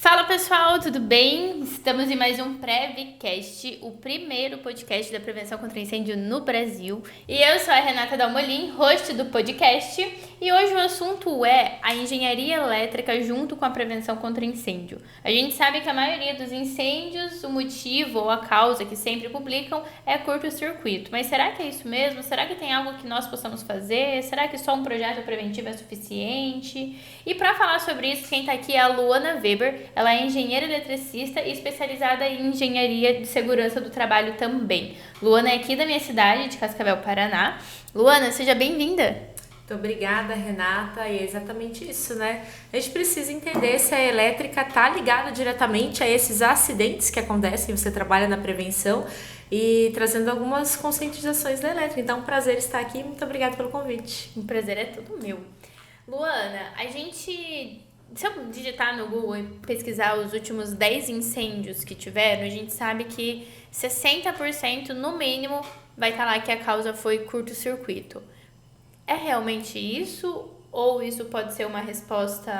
Fala pessoal, tudo bem? Estamos em mais um Prevcast, o primeiro podcast da prevenção contra incêndio no Brasil. E eu sou a Renata Dalmolin, host do podcast, e hoje o assunto é a engenharia elétrica junto com a prevenção contra incêndio. A gente sabe que a maioria dos incêndios, o motivo ou a causa que sempre publicam é curto-circuito. Mas será que é isso mesmo? Será que tem algo que nós possamos fazer? Será que só um projeto preventivo é suficiente? E para falar sobre isso, quem está aqui é a Luana Weber. Ela é engenheira eletricista e especializada em engenharia de segurança do trabalho também. Luana é aqui da minha cidade, de Cascavel, Paraná. Luana, seja bem-vinda. Muito obrigada, Renata, e é exatamente isso, né? A gente precisa entender se a elétrica está ligada diretamente a esses acidentes que acontecem, você trabalha na prevenção e trazendo algumas conscientizações da elétrica. Então, um prazer estar aqui, muito obrigada pelo convite. O prazer é todo meu. Luana, se eu digitar no Google e pesquisar os últimos 10 incêndios que tiveram, a gente sabe que 60% no mínimo vai estar lá que a causa foi curto-circuito. É realmente isso? Ou isso pode ser uma resposta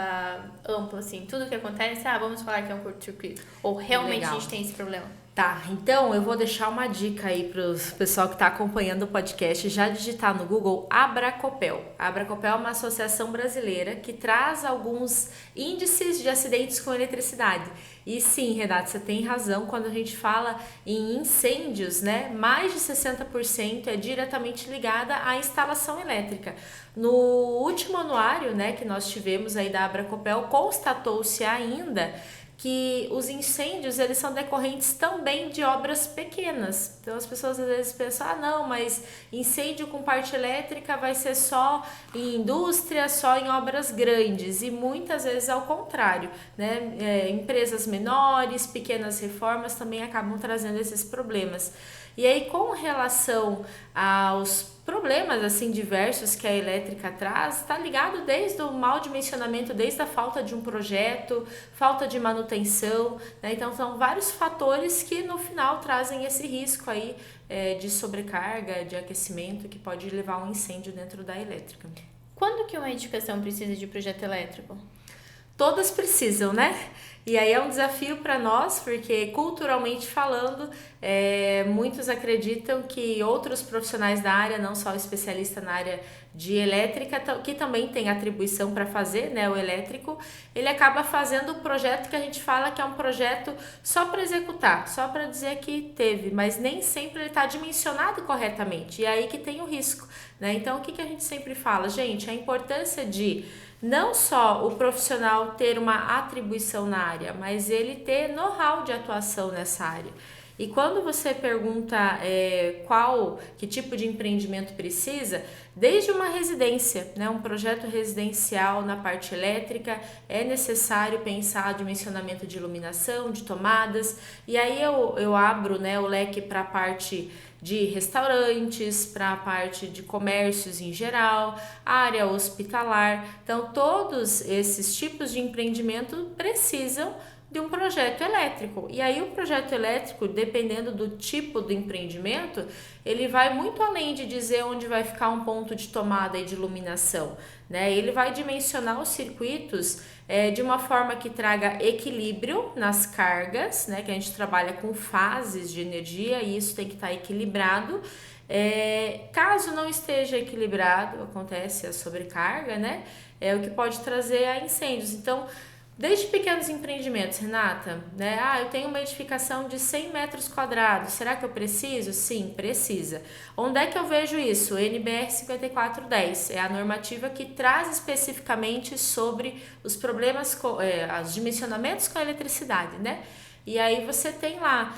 ampla, assim? Tudo que acontece, vamos falar que é um curto-circuito. Ou realmente Legal. a gente tem esse problema? Tá, então eu vou deixar uma dica aí para o pessoal que está acompanhando o podcast já digitar no Google Abracopel. A Abracopel é uma associação brasileira que traz alguns índices de acidentes com eletricidade. E sim, Renato, você tem razão, quando a gente fala em incêndios, né, mais de 60% é diretamente ligada à instalação elétrica. No último anuário, né, que nós tivemos aí da Abracopel, constatou-se ainda que os incêndios, eles são decorrentes também de obras pequenas. Então as pessoas às vezes pensam, não, mas incêndio com parte elétrica vai ser só em indústria, só em obras grandes, e muitas vezes ao contrário, né? Empresas menores, pequenas reformas também acabam trazendo esses problemas. E aí, com relação aos problemas assim diversos que a elétrica traz, está ligado desde o mau dimensionamento, desde a falta de um projeto, falta de manutenção, né? Então são vários fatores que no final trazem esse risco aí de sobrecarga, de aquecimento, que pode levar a um incêndio dentro da elétrica. Quando que uma edificação precisa de projeto elétrico? Todas precisam, né? E aí é um desafio para nós, porque culturalmente falando, muitos acreditam que outros profissionais da área, não só o especialista na área de elétrica, que também tem atribuição para fazer, né, o elétrico, ele acaba fazendo o projeto que a gente fala que é um projeto só para executar, só para dizer que teve, mas nem sempre ele está dimensionado corretamente, e é aí que tem o risco, né? Então, o que a gente sempre fala? Gente, a importância de não só o profissional ter uma atribuição na área, mas ele ter know-how de atuação nessa área. E quando você pergunta que tipo de empreendimento precisa, desde uma residência, né, um projeto residencial na parte elétrica, é necessário pensar dimensionamento de iluminação, de tomadas, e aí eu abro, né, o leque para a parte de restaurantes, para a parte de comércios em geral, área hospitalar. Então, todos esses tipos de empreendimento precisam de um projeto elétrico. E aí o projeto elétrico, dependendo do tipo do empreendimento, ele vai muito além de dizer onde vai ficar um ponto de tomada e de iluminação, né? Ele vai dimensionar os circuitos de uma forma que traga equilíbrio nas cargas, né? Que a gente trabalha com fases de energia e isso tem que estar equilibrado. Caso não esteja equilibrado, acontece a sobrecarga, né? O que pode trazer a incêndios. Então, desde pequenos empreendimentos, Renata, né? Eu tenho uma edificação de 100 metros quadrados, será que eu preciso? Sim, precisa. Onde é que eu vejo isso? NBR 5410, é a normativa que traz especificamente sobre os problemas, os dimensionamentos com a eletricidade, né? E aí você tem lá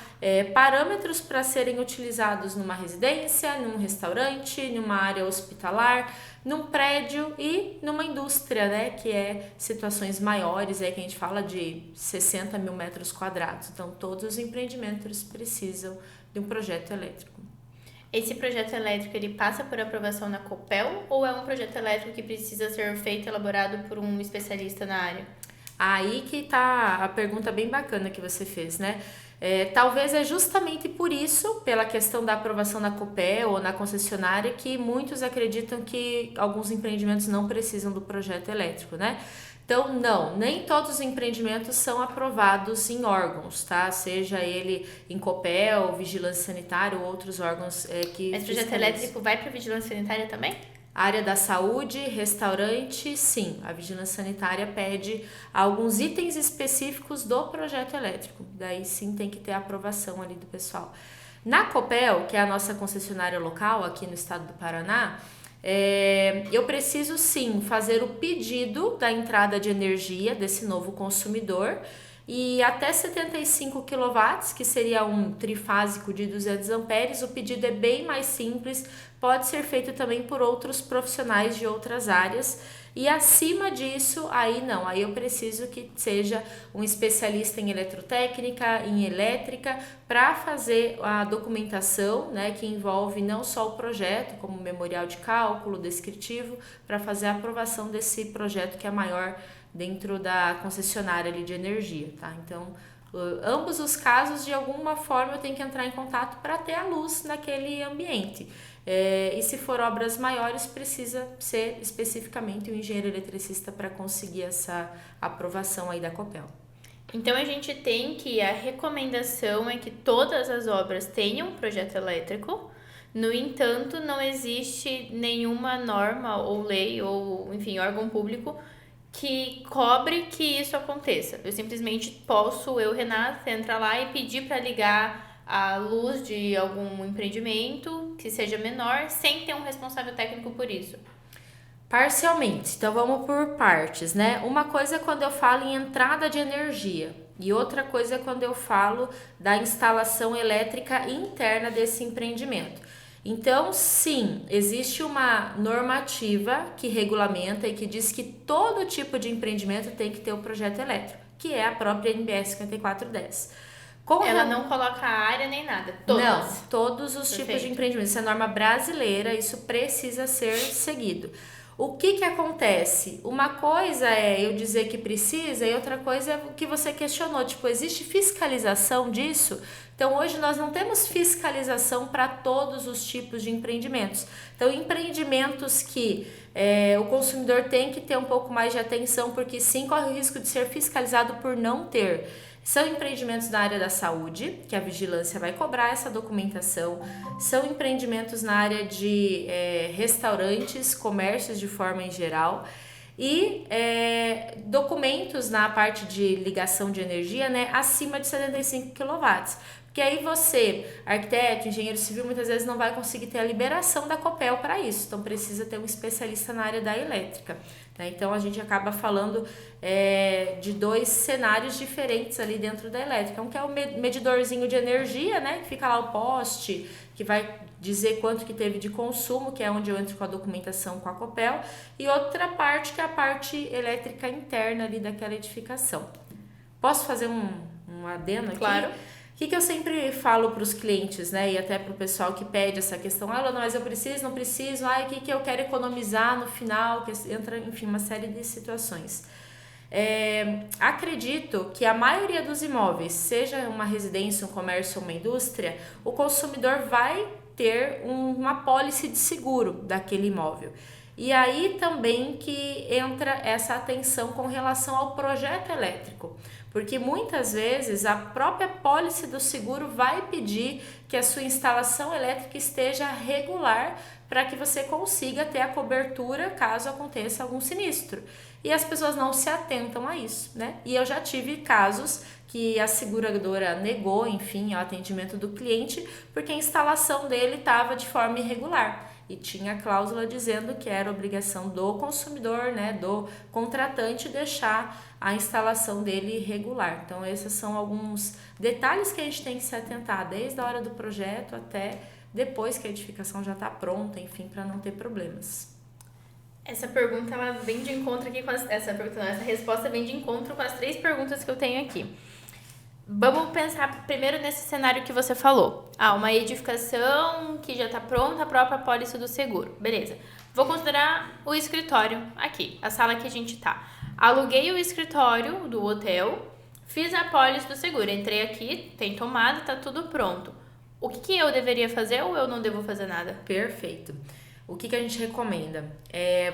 parâmetros para serem utilizados numa residência, num restaurante, numa área hospitalar, num prédio e numa indústria, né? Que é situações maiores, que a gente fala de 60 mil metros quadrados. Então, todos os empreendimentos precisam de um projeto elétrico. Esse projeto elétrico, ele passa por aprovação na Copel ou é um projeto elétrico que precisa ser feito, elaborado por um especialista na área? Aí que tá a pergunta bem bacana que você fez, né? Talvez é justamente por isso, pela questão da aprovação na Copel ou na concessionária, que muitos acreditam que alguns empreendimentos não precisam do projeto elétrico, né? Então, não, nem todos os empreendimentos são aprovados em órgãos, tá? Seja ele em Copel, Vigilância Sanitária ou outros órgãos que... Mas projeto elétrico vai para Vigilância Sanitária também? Área da saúde, restaurante, sim. A Vigilância Sanitária pede alguns itens específicos do projeto elétrico. Daí sim tem que ter a aprovação ali do pessoal. Na Copel, que é a nossa concessionária local aqui no estado do Paraná, eu preciso sim fazer o pedido da entrada de energia desse novo consumidor e até 75 kW, que seria um trifásico de 200 amperes, o pedido é bem mais simples, pode ser feito também por outros profissionais de outras áreas. E acima disso, aí não, aí eu preciso que seja um especialista em eletrotécnica, em elétrica, para fazer a documentação, né, que envolve não só o projeto, como memorial de cálculo, descritivo, para fazer a aprovação desse projeto que é maior dentro da concessionária ali de energia, tá? Então, ambos os casos, de alguma forma, eu tenho que entrar em contato para ter a luz naquele ambiente. E se for obras maiores, precisa ser especificamente um engenheiro eletricista para conseguir essa aprovação aí da Copel. Então a gente tem que a recomendação é que todas as obras tenham projeto elétrico. No entanto, não existe nenhuma norma ou lei ou, enfim, órgão público que cobre que isso aconteça. Eu simplesmente posso, Renata, entrar lá e pedir para ligar a luz de algum empreendimento que seja menor, sem ter um responsável técnico por isso. Parcialmente, então vamos por partes, né? Uma coisa é quando eu falo em entrada de energia e outra coisa é quando eu falo da instalação elétrica interna desse empreendimento. Então, sim, existe uma normativa que regulamenta e que diz que todo tipo de empreendimento tem que ter o projeto elétrico, que é a própria NBS 5410. Ela não coloca área nem nada, todas. Não, todos os tipos de empreendimento. Isso é norma brasileira, isso precisa ser seguido. O que acontece? Uma coisa é eu dizer que precisa e outra coisa é o que você questionou. Tipo, existe fiscalização disso? Então, hoje nós não temos fiscalização para todos os tipos de empreendimentos. Então, empreendimentos que o consumidor tem que ter um pouco mais de atenção, porque sim, corre o risco de ser fiscalizado por não ter. São empreendimentos na área da saúde, que a vigilância vai cobrar essa documentação. São empreendimentos na área de restaurantes, comércios de forma em geral. E documentos na parte de ligação de energia, né, acima de 75 kW. Porque aí você, arquiteto, engenheiro civil, muitas vezes não vai conseguir ter a liberação da Copel para isso. Então precisa ter um especialista na área da elétrica. Né? Então a gente acaba falando de dois cenários diferentes ali dentro da elétrica. Um que é o medidorzinho de energia, né? Que fica lá o poste, que vai dizer quanto que teve de consumo, que é onde eu entro com a documentação com a Copel. E outra parte que é a parte elétrica interna ali daquela edificação. Posso fazer um adendo aqui? Claro. O que eu sempre falo para os clientes, né, e até para o pessoal que pede essa questão, mas eu preciso, não preciso, o que eu quero economizar no final, que entra, enfim, uma série de situações. Acredito que a maioria dos imóveis, seja uma residência, um comércio ou uma indústria, o consumidor vai ter uma apólice de seguro daquele imóvel. E aí também que entra essa atenção com relação ao projeto elétrico. Porque muitas vezes a própria pólice do seguro vai pedir que a sua instalação elétrica esteja regular para que você consiga ter a cobertura caso aconteça algum sinistro. E as pessoas não se atentam a isso, né? E eu já tive casos que a seguradora negou, enfim, o atendimento do cliente porque a instalação dele estava de forma irregular. E tinha a cláusula dizendo que era obrigação do consumidor, né, do contratante, deixar a instalação dele regular. Então, esses são alguns detalhes que a gente tem que se atentar, desde a hora do projeto até depois que a edificação já está pronta, enfim, para não ter problemas. Essa pergunta, ela vem de encontro aqui com essa resposta vem de encontro com as 3 perguntas que eu tenho aqui. Vamos pensar primeiro nesse cenário que você falou. Uma edificação que já está pronta, a própria apólice do seguro. Beleza. Vou considerar o escritório aqui, a sala que a gente tá. Aluguei o escritório do hotel, fiz a apólice do seguro. Entrei aqui, tem tomada, tá tudo pronto. O que eu deveria fazer ou eu não devo fazer nada? Perfeito. o que a gente recomenda?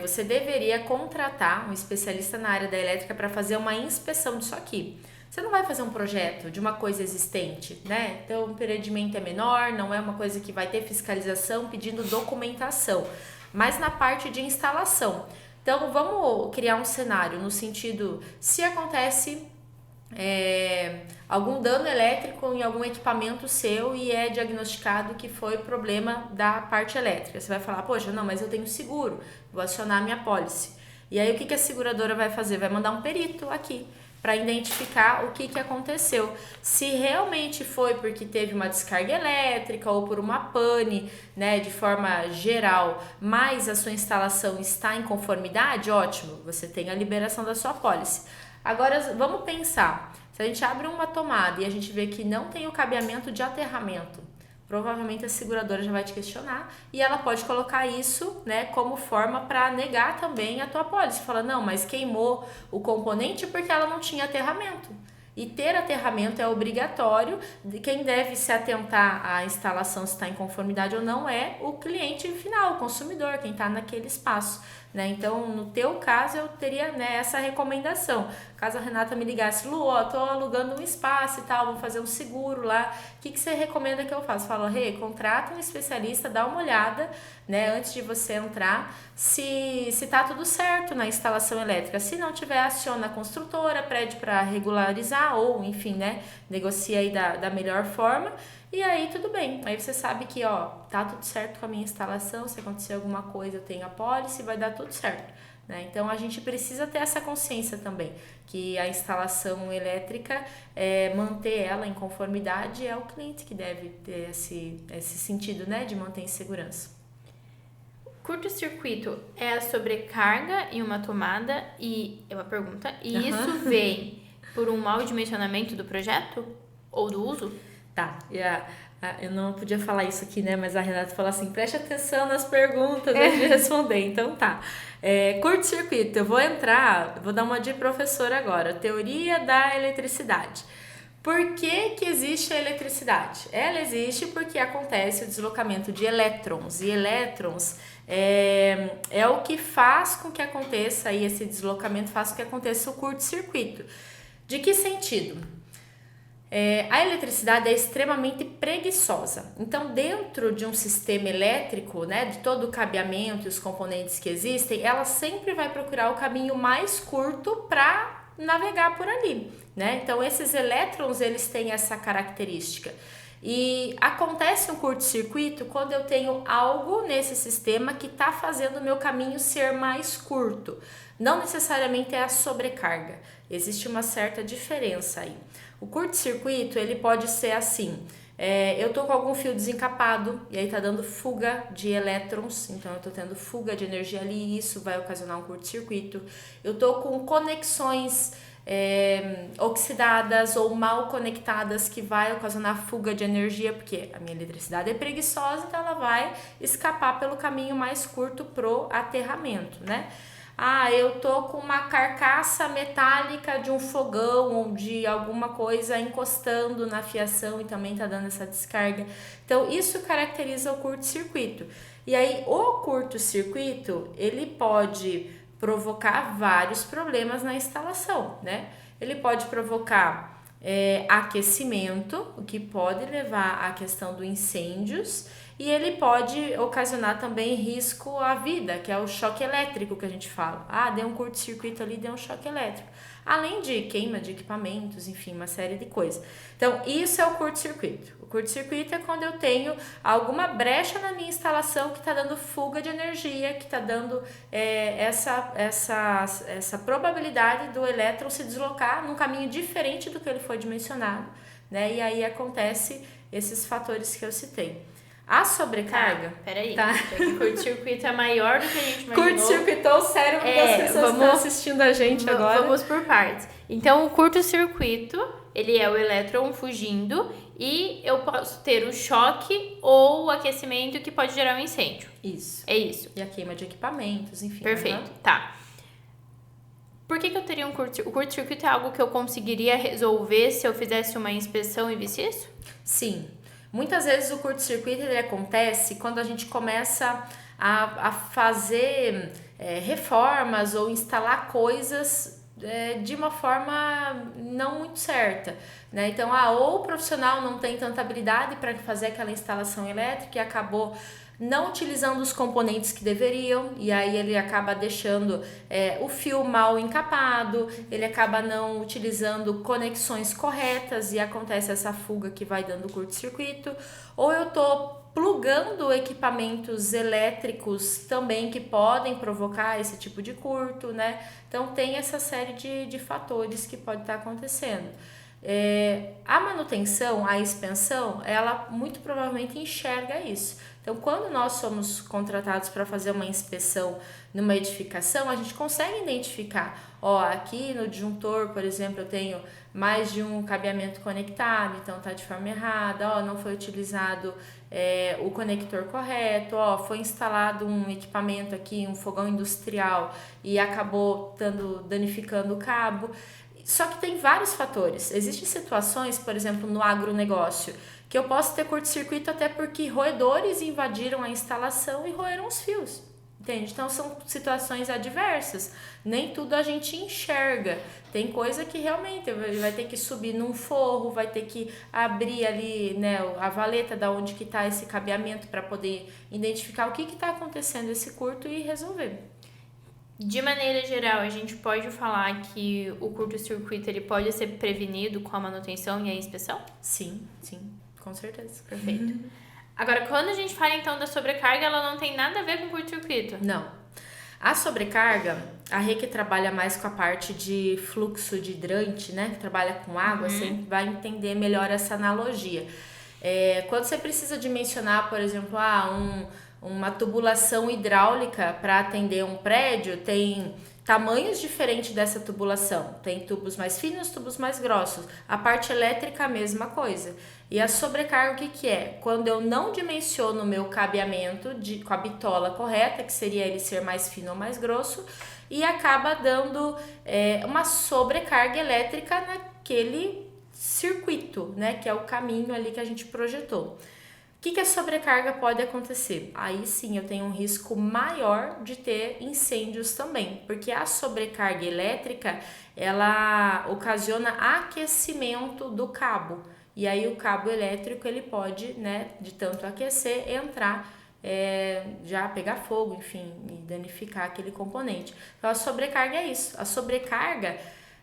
Você deveria contratar um especialista na área da elétrica para fazer uma inspeção disso aqui. Você não vai fazer um projeto de uma coisa existente, né? Então, o empreendimento é menor, não é uma coisa que vai ter fiscalização pedindo documentação, mas na parte de instalação. Então, vamos criar um cenário no sentido, se acontece algum dano elétrico em algum equipamento seu e é diagnosticado que foi problema da parte elétrica. Você vai falar, poxa, não, mas eu tenho seguro, vou acionar minha pólice. E aí, o que a seguradora vai fazer? Vai mandar um perito aqui para identificar o que aconteceu. Se realmente foi porque teve uma descarga elétrica ou por uma pane, né, de forma geral, mas a sua instalação está em conformidade, ótimo, você tem a liberação da sua pólice. Agora, vamos pensar, se a gente abre uma tomada e a gente vê que não tem o cabeamento de aterramento, provavelmente a seguradora já vai te questionar e ela pode colocar isso, né, como forma para negar também a tua pólice. Fala, não, mas queimou o componente porque ela não tinha aterramento. E ter aterramento é obrigatório, quem deve se atentar à instalação se está em conformidade ou não é o cliente final, o consumidor, quem está naquele espaço. Né? Então, no teu caso, eu teria, né, essa recomendação. Caso a Renata me ligasse, Lu, ó, tô alugando um espaço e tal, vou fazer um seguro lá. O que você recomenda que eu faça? Falo, contrata um especialista, dá uma olhada, né, antes de você entrar, se tá tudo certo na instalação elétrica. Se não tiver, aciona a construtora, pede para regularizar ou, enfim, né, negocia aí da melhor forma. E aí tudo bem, aí você sabe que tá tudo certo com a minha instalação, se acontecer alguma coisa eu tenho a pólice, vai dar tudo certo, né? Então a gente precisa ter essa consciência também, que a instalação elétrica, manter ela em conformidade é o cliente que deve ter esse sentido, né, de manter em segurança. Curto-circuito é a sobrecarga em uma tomada e é uma pergunta, e isso vem por um mau dimensionamento do projeto ou do uso? Tá, eu não podia falar isso aqui, né? Mas a Renata falou assim, preste atenção nas perguntas antes de responder. Então tá, curto-circuito, eu vou dar uma de professor agora, teoria da eletricidade. Por que existe a eletricidade? Ela existe porque acontece o deslocamento de elétrons, e elétrons é o que faz com que aconteça, aí esse deslocamento faz com que aconteça o curto-circuito. De que sentido? A eletricidade é extremamente preguiçosa. Então, dentro de um sistema elétrico, né, de todo o cabeamento e os componentes que existem, ela sempre vai procurar o caminho mais curto para navegar por ali, né? Então, esses elétrons, eles têm essa característica. E acontece um curto-circuito quando eu tenho algo nesse sistema que está fazendo o meu caminho ser mais curto. Não necessariamente é a sobrecarga. Existe uma certa diferença aí. O curto-circuito, ele pode ser assim, eu tô com algum fio desencapado e aí tá dando fuga de elétrons, então eu tô tendo fuga de energia ali e isso vai ocasionar um curto-circuito. Eu tô com conexões oxidadas ou mal conectadas que vai ocasionar fuga de energia, porque a minha eletricidade é preguiçosa, então ela vai escapar pelo caminho mais curto pro aterramento, né? Eu tô com uma carcaça metálica de um fogão ou de alguma coisa encostando na fiação e também tá dando essa descarga. Então, isso caracteriza o curto-circuito. E aí, o curto-circuito, ele pode provocar vários problemas na instalação, né? Ele pode provocar aquecimento, o que pode levar à questão do incêndios, e ele pode ocasionar também risco à vida, que é o choque elétrico que a gente fala. Deu um curto-circuito ali, deu um choque elétrico. Além de queima de equipamentos, enfim, uma série de coisas. Então, isso é o curto-circuito. O curto-circuito é quando eu tenho alguma brecha na minha instalação que está dando fuga de energia, que está dando essa probabilidade do elétron se deslocar num caminho diferente do que ele foi dimensionado, né? E aí acontece esses fatores que eu citei. A sobrecarga... Peraí, porque curto-circuito é maior do que a gente imaginou. Curto-circuitou o cérebro das pessoas que estão assistindo a gente agora. Vamos por partes. Então, o curto-circuito, ele é o elétron fugindo e eu posso ter o choque ou o aquecimento que pode gerar um incêndio. Isso. É isso. E a queima de equipamentos, enfim. Perfeito, tá. Por que eu teria um curto-circuito? O curto-circuito é algo que eu conseguiria resolver se eu fizesse uma inspeção e visse isso? Sim. Muitas vezes o curto-circuito ele acontece quando a gente começa a fazer reformas ou instalar coisas de uma forma não muito certa, né? Então, ou o profissional não tem tanta habilidade para fazer aquela instalação elétrica e acabou não utilizando os componentes que deveriam, e aí ele acaba deixando o fio mal encapado, ele acaba não utilizando conexões corretas e acontece essa fuga que vai dando curto-circuito, ou eu tô plugando equipamentos elétricos também que podem provocar esse tipo de curto, né? Então tem essa série de fatores que pode estar acontecendo. A manutenção, a expensão, ela muito provavelmente enxerga isso. Então, quando nós somos contratados para fazer uma inspeção numa edificação, a gente consegue identificar, aqui no disjuntor, por exemplo, eu tenho mais de um cabeamento conectado, então está de forma errada, não foi utilizado o conector correto, foi instalado um equipamento aqui, um fogão industrial e acabou danificando o cabo. Só que tem vários fatores. Existem situações, por exemplo, no agronegócio, que eu posso ter curto-circuito até porque roedores invadiram a instalação e roeram os fios, entende? Então são situações adversas, nem tudo a gente enxerga. Tem coisa que realmente vai ter que subir num forro, vai ter que abrir ali, né, a valeta da onde que está esse cabeamento para poder identificar o que está acontecendo esse curto e resolver. De maneira geral, a gente pode falar que o curto-circuito ele pode ser prevenido com a manutenção e a inspeção? Sim, com certeza. Perfeito. Agora, quando a gente fala então da sobrecarga, ela não tem nada a ver com curto-circuito? Não. A sobrecarga, a Rê que trabalha mais com a parte de fluxo de hidrante, né, que trabalha com água, sempre vai entender melhor essa analogia. Quando você precisa dimensionar, por exemplo, uma tubulação hidráulica para atender um prédio, tem tamanhos diferentes dessa tubulação. Tem tubos mais finos, tubos mais grossos. A parte elétrica, a mesma coisa. E a sobrecarga, o que é? Quando eu não dimensiono o meu cabeamento com a bitola correta, que seria ele ser mais fino ou mais grosso, e acaba dando uma sobrecarga elétrica naquele circuito, né? Que é o caminho ali que a gente projetou. O que a sobrecarga pode acontecer? Aí sim eu tenho um risco maior de ter incêndios também, porque a sobrecarga elétrica, ela ocasiona aquecimento do cabo, e aí o cabo elétrico ele pode, né, de tanto aquecer, entrar, já pegar fogo, enfim, e danificar aquele componente. Então a sobrecarga é isso, a sobrecarga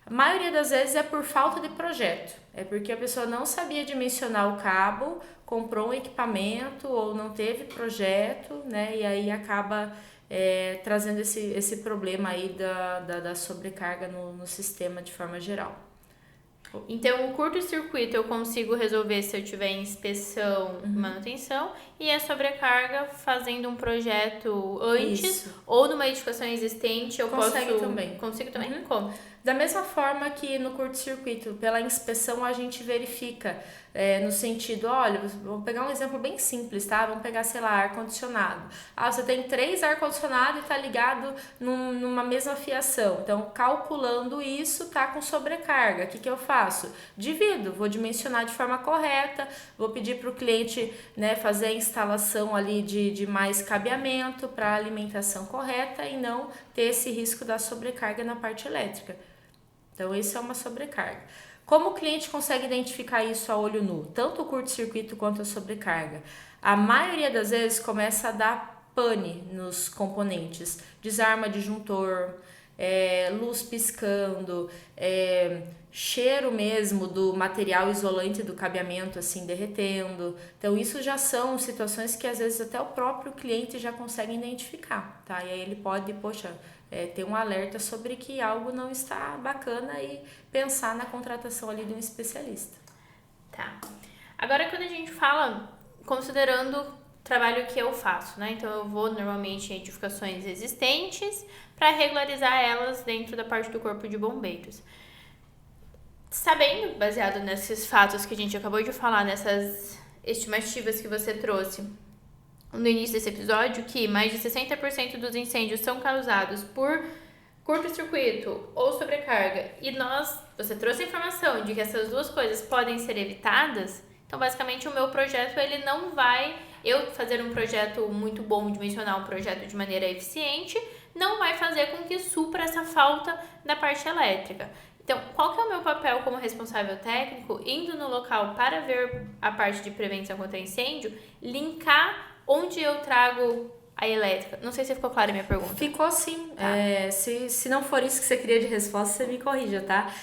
a maioria das vezes é por falta de projeto, é porque a pessoa não sabia dimensionar o cabo, comprou um equipamento ou não teve projeto, né? E aí acaba trazendo esse problema aí da sobrecarga no sistema de forma geral. Então, o curto-circuito eu consigo resolver se eu tiver inspeção, manutenção, e a sobrecarga fazendo um projeto antes ou numa edificação existente eu Consegue posso... também. Consigo também? Como? Da mesma forma que no curto-circuito, pela inspeção a gente verifica no sentido, olha, vou pegar um exemplo bem simples, tá? Vamos pegar, sei lá, ar-condicionado. Você tem 3 ar-condicionados e tá ligado numa mesma fiação. Então, calculando isso, tá com sobrecarga. O que eu faço? Divido, vou dimensionar de forma correta, vou pedir para o cliente, né, fazer a instalação ali de mais cabeamento para a alimentação correta e não ter esse risco da sobrecarga na parte elétrica. Então, isso é uma sobrecarga. Como o cliente consegue identificar isso a olho nu? Tanto o curto-circuito quanto a sobrecarga. A maioria das vezes começa a dar pane nos componentes. Desarma disjuntor, luz piscando, cheiro mesmo do material isolante do cabeamento assim derretendo. Então isso já são situações que às vezes até o próprio cliente já consegue identificar, tá? E aí ele pode, ter um alerta sobre que algo não está bacana e pensar na contratação ali de um especialista. Tá. Agora quando a gente fala, considerando o trabalho que eu faço, né? Então eu vou normalmente em edificações existentes para regularizar elas dentro da parte do corpo de bombeiros. Sabendo, baseado nesses fatos que a gente acabou de falar, nessas estimativas que você trouxe no início desse episódio, que mais de 60% dos incêndios são causados por curto-circuito ou sobrecarga, e você trouxe a informação de que essas duas coisas podem ser evitadas, Então, basicamente, o meu projeto, ele não vai... Eu fazer um projeto muito bom, dimensionar um projeto de maneira eficiente, não vai fazer com que supra essa falta da parte elétrica. Então, qual que é o meu papel como responsável técnico, indo no local para ver a parte de prevenção contra incêndio, linkar onde eu trago a elétrica? Não sei se ficou clara a minha pergunta. Ficou sim. Tá. Se não for isso que você queria de resposta, você me corrija, tá?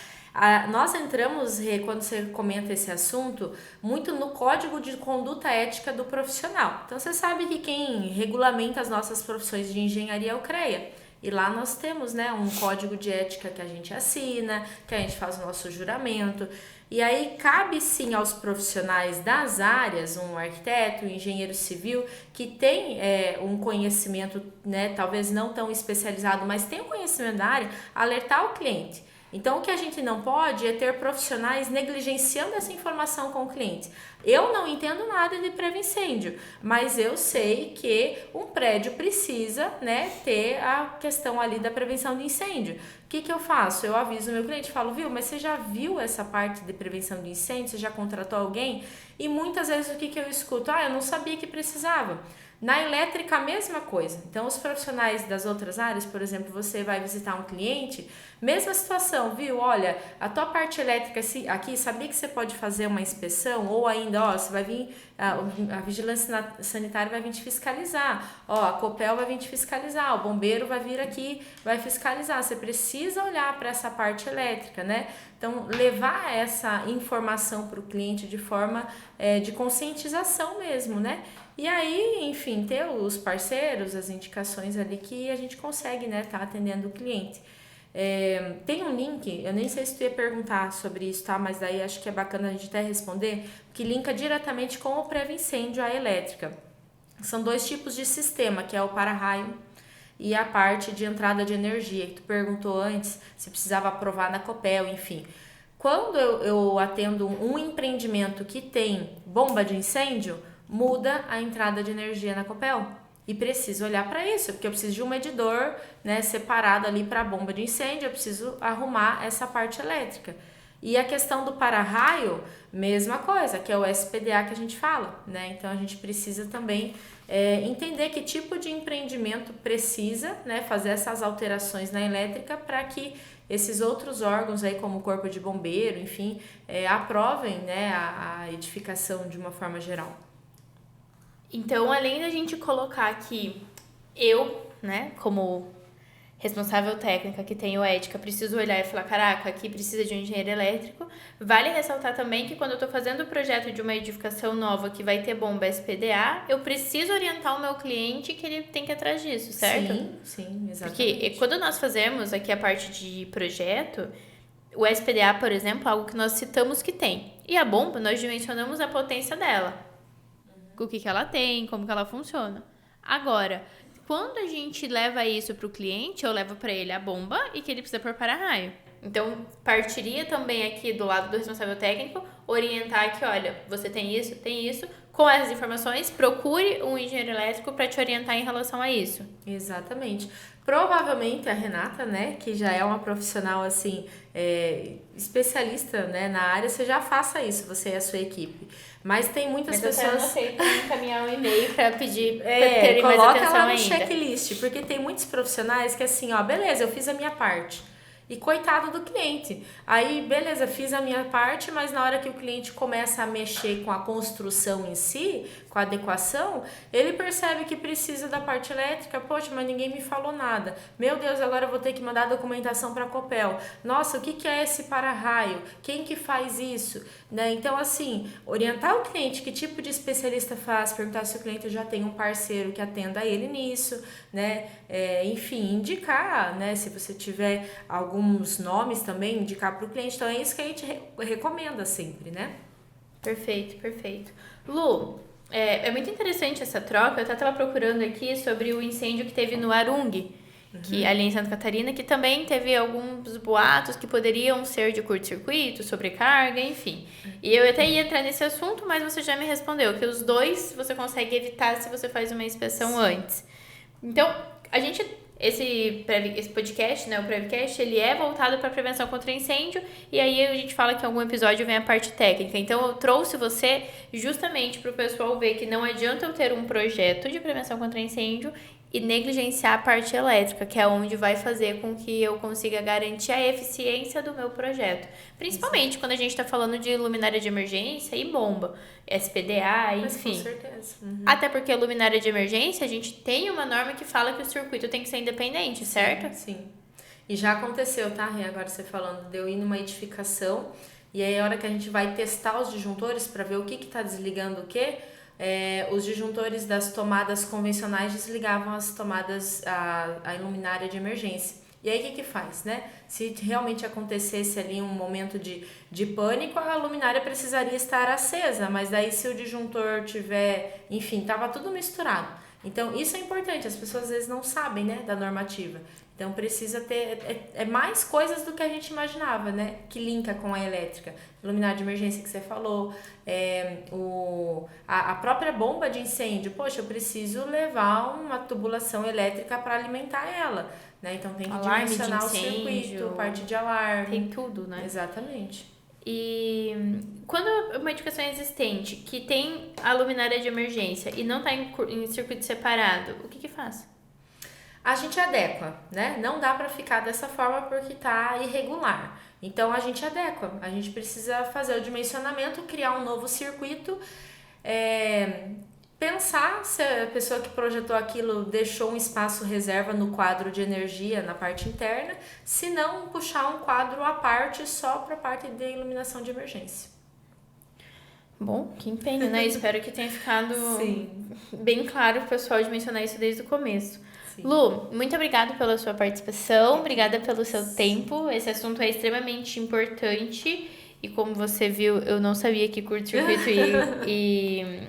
Nós entramos, quando você comenta esse assunto, muito no código de conduta ética do profissional. Então, você sabe que quem regulamenta as nossas profissões de engenharia é o CREA. E lá nós temos, né, um código de ética que a gente assina, que a gente faz o nosso juramento. E aí cabe sim aos profissionais das áreas, um arquiteto, um engenheiro civil, que tem um conhecimento, né, talvez não tão especializado, mas tem um conhecimento da área, alertar o cliente. Então, o que a gente não pode é ter profissionais negligenciando essa informação com o cliente. Eu não entendo nada de pré-incêndio, mas eu sei que um prédio precisa, né, ter a questão ali da prevenção de incêndio. O que eu faço? Eu aviso o meu cliente, falo, viu, mas você já viu essa parte de prevenção de incêndio? Você já contratou alguém? E muitas vezes o que eu escuto? Eu não sabia que precisava. Na elétrica, a mesma coisa. Então, os profissionais das outras áreas, por exemplo, você vai visitar um cliente, mesma situação, viu? Olha, a tua parte elétrica aqui, sabia que você pode fazer uma inspeção? Ou ainda, você vai vir, a vigilância sanitária vai vir te fiscalizar, a Copel vai vir te fiscalizar, o bombeiro vai vir aqui, vai fiscalizar. Você precisa olhar para essa parte elétrica, né? Então, levar essa informação para o cliente de forma de conscientização mesmo, né? E aí, enfim, ter os parceiros, as indicações ali que a gente consegue, né, tá atendendo o cliente. Tem um link, eu nem sei se tu ia perguntar sobre isso, tá? Mas daí acho que é bacana a gente até responder, que linka diretamente com o pré-incêndio à elétrica. São 2 tipos de sistema, que é o para-raio e a parte de entrada de energia, que tu perguntou antes se precisava aprovar na Copel, enfim. Quando eu atendo um empreendimento que tem bomba de incêndio, muda a entrada de energia na Copel. E preciso olhar para isso, porque eu preciso de um medidor, né, separado ali para a bomba de incêndio, eu preciso arrumar essa parte elétrica. E a questão do para-raio, mesma coisa, que é o SPDA que a gente fala, né? Então a gente precisa também entender que tipo de empreendimento precisa, né, fazer essas alterações na elétrica para que esses outros órgãos aí, como o corpo de bombeiro, enfim, aprovem, né, a edificação de uma forma geral. Então, além da gente colocar aqui, eu, né, como responsável técnica que tenho ética, preciso olhar e falar, caraca, aqui precisa de um engenheiro elétrico. Vale ressaltar também que quando eu estou fazendo o projeto de uma edificação nova que vai ter bomba SPDA, eu preciso orientar o meu cliente que ele tem que ir atrás disso, certo? Sim, exatamente. Porque quando nós fazemos aqui a parte de projeto, o SPDA, por exemplo, é algo que nós citamos que tem. E a bomba, nós dimensionamos a potência dela. O que ela tem, como que ela funciona. Agora, quando a gente leva isso para o cliente, eu levo para ele a bomba e que ele precisa pôr para-raio. Então, partiria também aqui do lado do responsável técnico, orientar que, olha, você tem isso, com essas informações, procure um engenheiro elétrico para te orientar em relação a isso. Exatamente. Provavelmente a Renata, né, que já é uma profissional, assim, especialista, né, na área, você já faça isso, você e a sua equipe. Mas tem muitas pessoas... eu não sei como encaminhar um e-mail para pedir para terem mais atenção ainda. Coloca lá no checklist, porque tem muitos profissionais que assim, beleza, eu fiz a minha parte. E coitado do cliente. Aí, beleza, fiz a minha parte, mas na hora que o cliente começa a mexer com a construção em si, com a adequação, ele percebe que precisa da parte elétrica. Poxa, mas ninguém me falou nada. Meu Deus, agora eu vou ter que mandar a documentação para a Copel. Nossa, o que é esse para-raio? Quem que faz isso? Né? Então, assim, orientar o cliente que tipo de especialista faz, perguntar se o cliente já tem um parceiro que atenda ele nisso, né? Enfim, indicar, né? Se você tiver alguns nomes também, indicar para o cliente. Então, é isso que a gente recomenda sempre, né? Perfeito. Lu, é muito interessante essa troca. Eu até estava procurando aqui sobre o incêndio que teve no Arung, que ali em Santa Catarina, que também teve alguns boatos que poderiam ser de curto-circuito, sobrecarga, enfim. E eu até ia entrar nesse assunto, mas você já me respondeu que os dois você consegue evitar se você faz uma inspeção antes. Então, a gente esse podcast, né, o Prevcast, ele é voltado para prevenção contra incêndio, e aí a gente fala que em algum episódio vem a parte técnica. Então eu trouxe você justamente para o pessoal ver que não adianta eu ter um projeto de prevenção contra incêndio e negligenciar a parte elétrica, que é onde vai fazer com que eu consiga garantir a eficiência do meu projeto. Principalmente quando a gente está falando de luminária de emergência e bomba, SPDA, Mas enfim. com certeza. Até porque a luminária de emergência, a gente tem uma norma que fala que o circuito tem que ser independente, certo? Sim. E já aconteceu, tá, Rê? Agora você falando, de eu ir numa edificação, e aí a hora que a gente vai testar os disjuntores para ver o que está desligando o quê, os disjuntores das tomadas convencionais desligavam as tomadas, a luminária de emergência. E aí o que faz, né? Se realmente acontecesse ali um momento de pânico, a luminária precisaria estar acesa, mas daí se o disjuntor tiver, enfim, tava tudo misturado. Então isso é importante, as pessoas às vezes não sabem, né, da normativa. Então precisa ter mais coisas do que a gente imaginava, né? Que linka com a elétrica. Luminária de emergência que você falou, a própria bomba de incêndio. Poxa, eu preciso levar uma tubulação elétrica para alimentar ela, né? Então tem que Alarme dimensionar de o circuito, incêndio, parte de alarme. Tem tudo, né? Exatamente. E quando uma edificação é existente que tem a luminária de emergência e não está em circuito separado, o que faz? A gente adequa, né? Não dá para ficar dessa forma porque tá irregular. Então a gente adequa, a gente precisa fazer o dimensionamento, criar um novo circuito, pensar se a pessoa que projetou aquilo deixou um espaço reserva no quadro de energia na parte interna, se não puxar um quadro à parte só para a parte de iluminação de emergência. Bom, que empenho, né? Espero que tenha ficado Sim. bem claro pro pessoal de mencionar isso desde o começo. Sim. Lu, muito obrigada pela sua participação, obrigada pelo seu tempo. Esse assunto é extremamente importante e como você viu, eu não sabia que curto-circuito e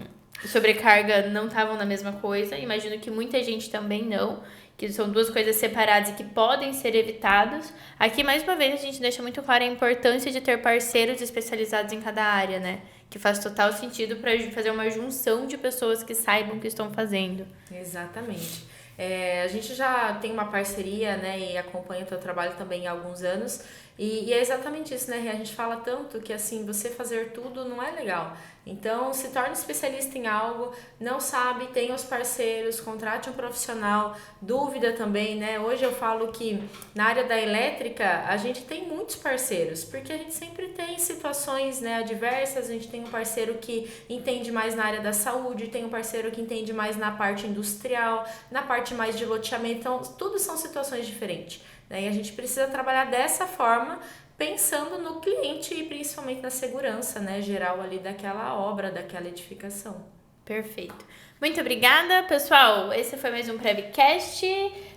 sobrecarga não estavam na mesma coisa. Imagino que muita gente também não, que são duas coisas separadas e que podem ser evitadas. Aqui, mais uma vez, a gente deixa muito clara a importância de ter parceiros especializados em cada área, né? Que faz total sentido para fazer uma junção de pessoas que saibam o que estão fazendo. Exatamente. A gente já tem uma parceria, né, e acompanha o teu trabalho também há alguns anos, e é exatamente isso, né, a gente fala tanto que, assim, você fazer tudo não é legal. Então, se torne especialista em algo, não sabe, tenha os parceiros, contrate um profissional, dúvida também, né, hoje eu falo que na área da elétrica a gente tem muitos parceiros, porque a gente sempre tem situações, né, adversas, a gente tem um parceiro que entende mais na área da saúde, tem um parceiro que entende mais na parte industrial, na parte mais de loteamento, então tudo são situações diferentes, né? E a gente precisa trabalhar dessa forma, pensando no cliente e principalmente na segurança, né, geral ali daquela obra, daquela edificação. Perfeito. Muito obrigada, pessoal. Esse foi mais um Prevcast.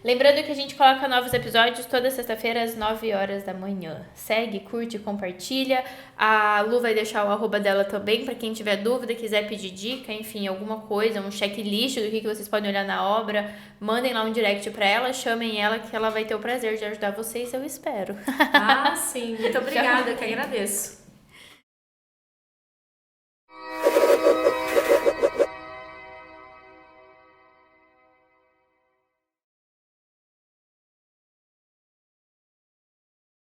Lembrando que a gente coloca novos episódios toda sexta-feira às 9 horas da manhã. Segue, curte, compartilha. A Lu vai deixar o arroba dela também para quem tiver dúvida, quiser pedir dica, enfim, alguma coisa, um checklist do que vocês podem olhar na obra. Mandem lá um direct para ela, chamem ela que ela vai ter o prazer de ajudar vocês, eu espero. Sim. Muito obrigada, eu que agradeço.